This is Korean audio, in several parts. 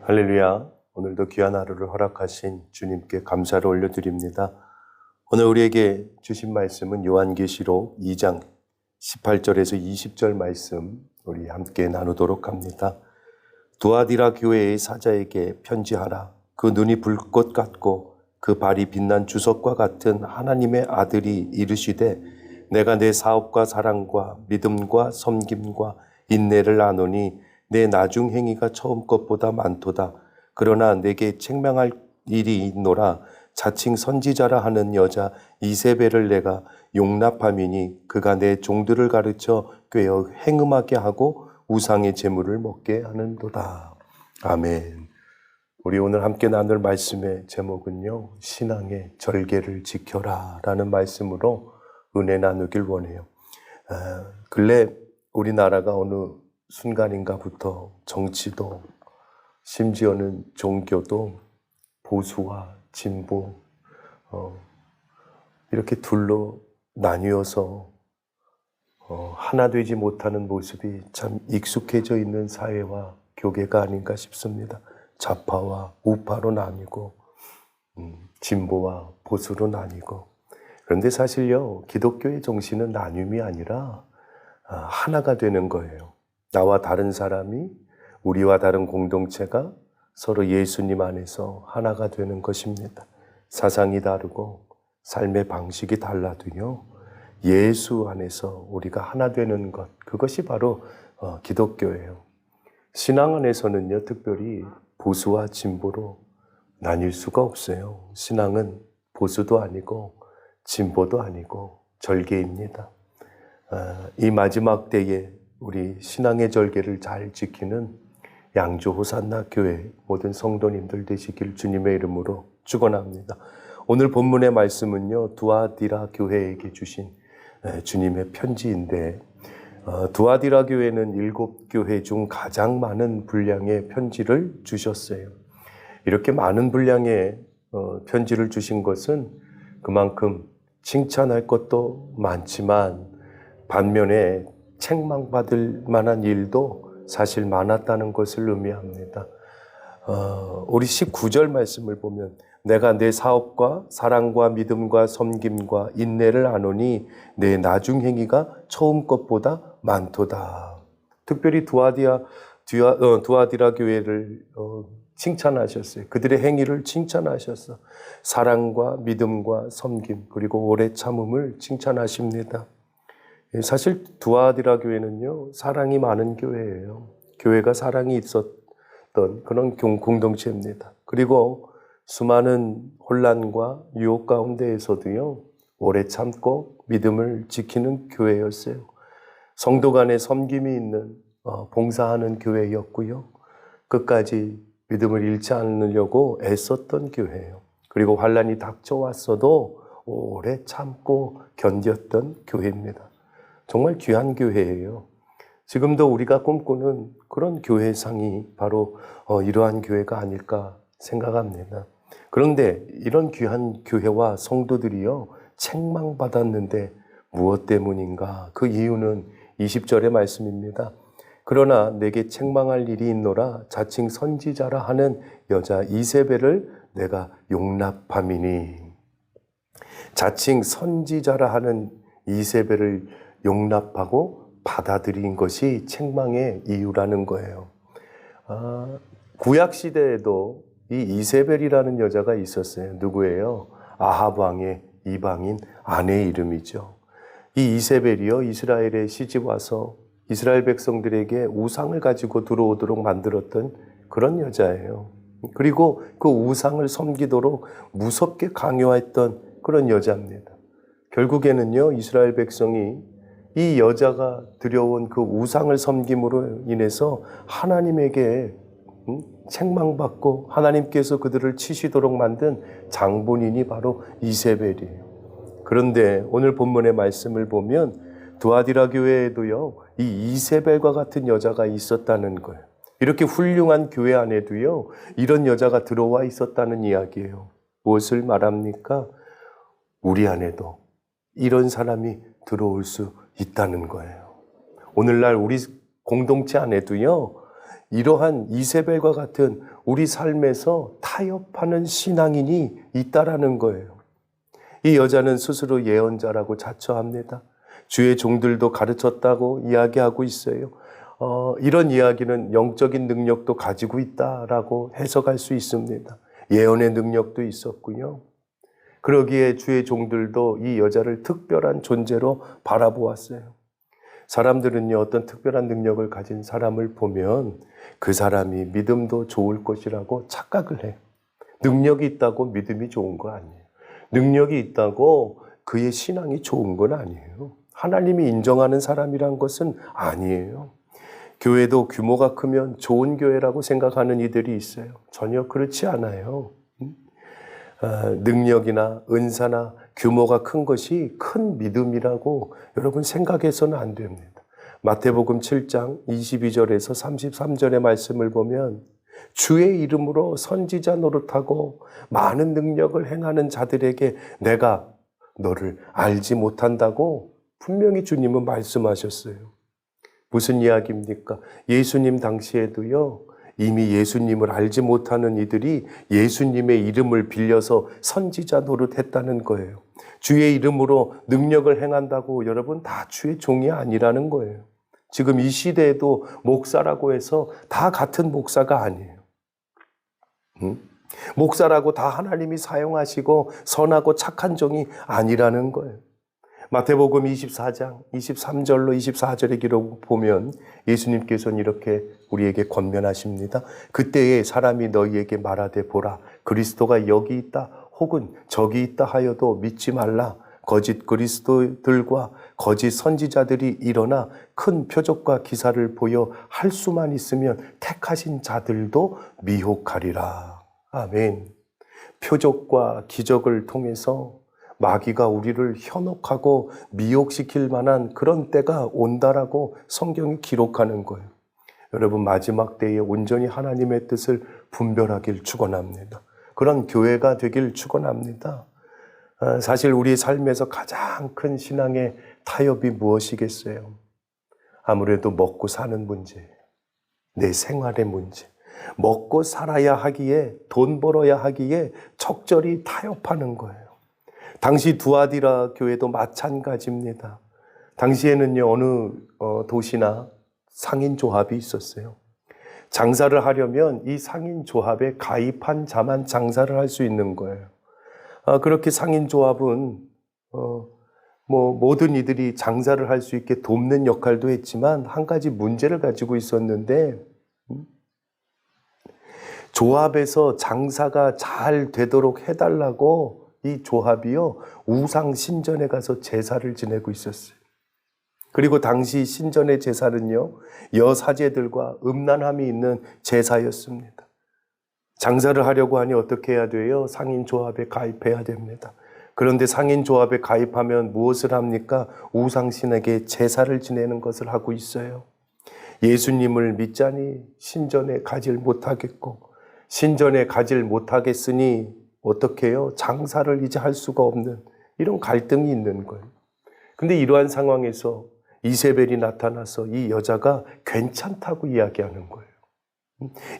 할렐루야. 오늘도 귀한 하루를 허락하신 주님께 감사를 올려드립니다. 오늘 우리에게 주신 말씀은 요한계시록 2장 18절에서 20절 말씀 우리 함께 나누도록 합니다. 두아디라 교회의 사자에게 편지하라. 그 눈이 불꽃 같고 그 발이 빛난 주석과 같은 하나님의 아들이 이르시되 내가 내 사업과 사랑과 믿음과 섬김과 인내를 아노니 내 나중 행위가 처음 것보다 많도다. 그러나 내게 책망할 일이 있노라. 자칭 선지자라 하는 여자 이세벨을 내가 용납함이니 그가 내 종들을 가르쳐 꾀어 행음하게 하고 우상의 제물을 먹게 하는도다. 아멘. 우리 오늘 함께 나눌 말씀의 제목은요, 신앙의 절개를 지켜라 라는 말씀으로 은혜 나누길 원해요. 근래 우리나라가 어느 순간인가부터 정치도 심지어는 종교도 보수와 진보 이렇게 둘로 나뉘어서 하나 되지 못하는 모습이 참 익숙해져 있는 사회와 교계가 아닌가 싶습니다. 좌파와 우파로 나뉘고 진보와 보수로 나뉘고. 그런데 사실요, 기독교의 정신은 나눔이 아니라 하나가 되는 거예요. 나와 다른 사람이, 우리와 다른 공동체가 서로 예수님 안에서 하나가 되는 것입니다. 사상이 다르고 삶의 방식이 달라도요, 예수 안에서 우리가 하나 되는 것, 그것이 바로 기독교예요. 신앙 안에서는요, 특별히 보수와 진보로 나뉠 수가 없어요. 신앙은 보수도 아니고 진보도 아니고 절개입니다. 이 마지막 때에 우리 신앙의 절개를 잘 지키는 양주 호산나 교회 모든 성도님들 되시길 주님의 이름으로 축원합니다. 오늘 본문의 말씀은요, 두아디라 교회에게 주신 주님의 편지인데, 두아디라 교회는 7교회 중 가장 많은 분량의 편지를 주셨어요. 이렇게 많은 분량의 편지를 주신 것은 그만큼 칭찬할 것도 많지만 반면에 책망받을 만한 일도 사실 많았다는 것을 의미합니다. 우리 19절 말씀을 보면 내가 내 사업과 사랑과 믿음과 섬김과 인내를 아노니 내 나중 행위가 처음 것보다 많도다. 특별히 두아디라 교회를 칭찬하셨어요. 그들의 행위를 칭찬하셔서 사랑과 믿음과 섬김 그리고 오래 참음을 칭찬하십니다. 사실 두아디라 교회는요, 사랑이 많은 교회예요. 교회가 사랑이 있었던 그런 공동체입니다. 그리고 수많은 혼란과 유혹 가운데에서도요, 오래 참고 믿음을 지키는 교회였어요. 성도 간의 섬김이 있는 봉사하는 교회였고요. 끝까지 믿음을 잃지 않으려고 애썼던 교회예요. 그리고 환란이 닥쳐왔어도 오래 참고 견뎠던 교회입니다. 정말 귀한 교회예요. 지금도 우리가 꿈꾸는 그런 교회상이 바로 이러한 교회가 아닐까 생각합니다. 그런데 이런 귀한 교회와 성도들이요, 책망받았는데 무엇 때문인가? 그 이유는 20절의 말씀입니다. 그러나 내게 책망할 일이 있노라. 자칭 선지자라 하는 여자 이세벨을 내가 용납함이니. 자칭 선지자라 하는 이세벨을 용납하고 받아들인 것이 책망의 이유라는 거예요. 구약 시대에도 이 이세벨이라는 여자가 있었어요. 누구예요? 아합 왕의 이방인 아내의 이름이죠. 이 이세벨이요, 이스라엘에 시집 와서 이스라엘 백성들에게 우상을 가지고 들어오도록 만들었던 그런 여자예요. 그리고 그 우상을 섬기도록 무섭게 강요했던 그런 여자입니다. 결국에는요, 이스라엘 백성이 이 여자가 들여온 그 우상을 섬김으로 인해서 하나님에게 책망받고 하나님께서 그들을 치시도록 만든 장본인이 바로 이세벨이에요. 그런데 오늘 본문의 말씀을 보면 두아디라 교회에도요, 이 이세벨과 같은 여자가 있었다는 거예요. 이렇게 훌륭한 교회 안에도요, 이런 여자가 들어와 있었다는 이야기예요. 무엇을 말합니까? 우리 안에도 이런 사람이 들어올 수 있다는 거예요. 오늘날 우리 공동체 안에도요, 이러한 이세벨과 같은 우리 삶에서 타협하는 신앙인이 있다라는 거예요. 이 여자는 스스로 예언자라고 자처합니다. 주의 종들도 가르쳤다고 이야기하고 있어요. 이런 이야기는 영적인 능력도 가지고 있다라고 해석할 수 있습니다. 예언의 능력도 있었고요. 그러기에 주의 종들도 이 여자를 특별한 존재로 바라보았어요. 사람들은요, 어떤 특별한 능력을 가진 사람을 보면 그 사람이 믿음도 좋을 것이라고 착각을 해요. 능력이 있다고 믿음이 좋은 거 아니에요. 능력이 있다고 그의 신앙이 좋은 건 아니에요. 하나님이 인정하는 사람이란 것은 아니에요. 교회도 규모가 크면 좋은 교회라고 생각하는 이들이 있어요. 전혀 그렇지 않아요. 능력이나 은사나 규모가 큰 것이 큰 믿음이라고 여러분 생각해서는 안 됩니다. 마태복음 7장 22절에서 33절의 말씀을 보면 주의 이름으로 선지자 노릇하고 많은 능력을 행하는 자들에게 내가 너를 알지 못한다고 분명히 주님은 말씀하셨어요. 무슨 이야기입니까? 예수님 당시에도요, 이미 예수님을 알지 못하는 이들이 예수님의 이름을 빌려서 선지자 노릇했다는 거예요. 주의 이름으로 능력을 행한다고 여러분 다 주의 종이 아니라는 거예요. 지금 이 시대에도 목사라고 해서 다 같은 목사가 아니에요. 목사라고 다 하나님이 사용하시고 선하고 착한 종이 아니라는 거예요. 마태복음 24장 23절로 24절의 기록 보면 예수님께서는 이렇게 우리에게 권면하십니다. 그때에 사람이 너희에게 말하되 보라 그리스도가 여기 있다 혹은 저기 있다 하여도 믿지 말라. 거짓 그리스도들과 거짓 선지자들이 일어나 큰 표적과 기사를 보여 할 수만 있으면 택하신 자들도 미혹하리라. 아멘. 표적과 기적을 통해서 마귀가 우리를 현혹하고 미혹시킬 만한 그런 때가 온다라고 성경이 기록하는 거예요. 여러분 마지막 때에 온전히 하나님의 뜻을 분별하길 축원합니다. 그런 교회가 되길 축원합니다. 사실 우리 삶에서 가장 큰 신앙의 타협이 무엇이겠어요? 아무래도 먹고 사는 문제예요. 내 생활의 문제. 먹고 살아야 하기에 돈 벌어야 하기에 적절히 타협하는 거예요. 당시 두아디라 교회도 마찬가지입니다. 당시에는요, 어느 도시나 상인조합이 있었어요. 장사를 하려면 이 상인조합에 가입한 자만 장사를 할 수 있는 거예요. 그렇게 상인조합은 모든 이들이 장사를 할 수 있게 돕는 역할도 했지만 한 가지 문제를 가지고 있었는데 조합에서 장사가 잘 되도록 해달라고 이 조합이요 우상 신전에 가서 제사를 지내고 있었어요. 그리고 당시 신전의 제사는요 여사제들과 음란함이 있는 제사였습니다. 장사를 하려고 하니 어떻게 해야 돼요? 상인조합에 가입해야 됩니다. 그런데 상인조합에 가입하면 무엇을 합니까? 우상신에게 제사를 지내는 것을 하고 있어요. 예수님을 믿자니 신전에 가질 못하겠고 신전에 가질 못하겠으니 어떻게 해요? 장사를 이제 할 수가 없는 이런 갈등이 있는 거예요. 근데 이러한 상황에서 이세벨이 나타나서 이 여자가 괜찮다고 이야기하는 거예요.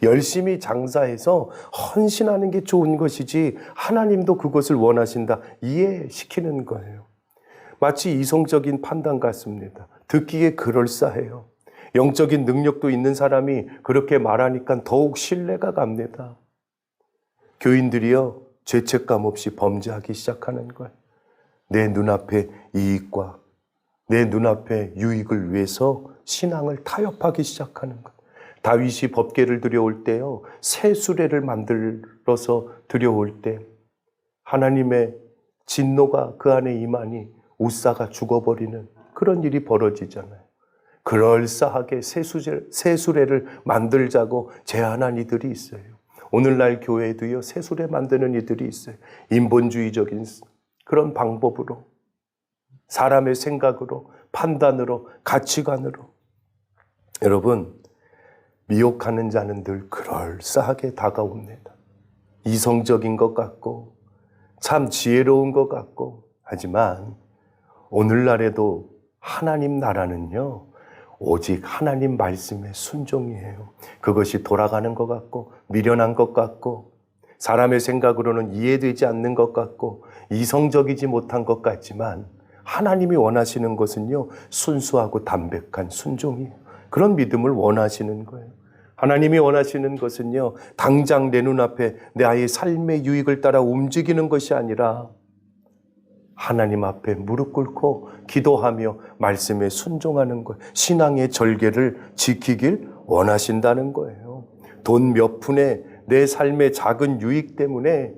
열심히 장사해서 헌신하는 게 좋은 것이지 하나님도 그것을 원하신다 이해시키는 거예요. 마치 이성적인 판단 같습니다. 듣기에 그럴싸해요. 영적인 능력도 있는 사람이 그렇게 말하니까 더욱 신뢰가 갑니다. 교인들이요 죄책감 없이 범죄하기 시작하는 거예요. 내 눈앞의 이익과 내 눈앞의 유익을 위해서 신앙을 타협하기 시작하는 거예요. 다윗이 법궤를 들여올 때요 새 수레를 만들어서 들여올 때 하나님의 진노가 그 안에 임하니 우사가 죽어버리는 그런 일이 벌어지잖아요. 그럴싸하게 새 수레를 만들자고 제안한 이들이 있어요. 오늘날 교회에도요 새 수레 만드는 이들이 있어요. 인본주의적인 그런 방법으로 사람의 생각으로 판단으로 가치관으로 여러분 미혹하는 자는 늘 그럴싸하게 다가옵니다. 이성적인 것 같고 참 지혜로운 것 같고 하지만 오늘날에도 하나님 나라는요 오직 하나님 말씀의 순종이에요. 그것이 돌아가는 것 같고 미련한 것 같고 사람의 생각으로는 이해되지 않는 것 같고 이성적이지 못한 것 같지만 하나님이 원하시는 것은요, 순수하고 담백한 순종이에요. 그런 믿음을 원하시는 거예요. 하나님이 원하시는 것은요, 당장 내 눈앞에 내 아이의 삶의 유익을 따라 움직이는 것이 아니라 하나님 앞에 무릎 꿇고 기도하며 말씀에 순종하는 거예요. 신앙의 절개를 지키길 원하신다는 거예요. 돈 몇 푼에 내 삶의 작은 유익 때문에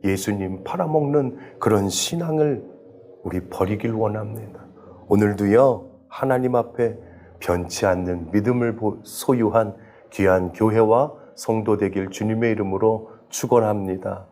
예수님 팔아먹는 그런 신앙을 우리 버리길 원합니다. 오늘도요, 하나님 앞에 변치 않는 믿음을 소유한 귀한 교회와 성도 되길 주님의 이름으로 축원합니다.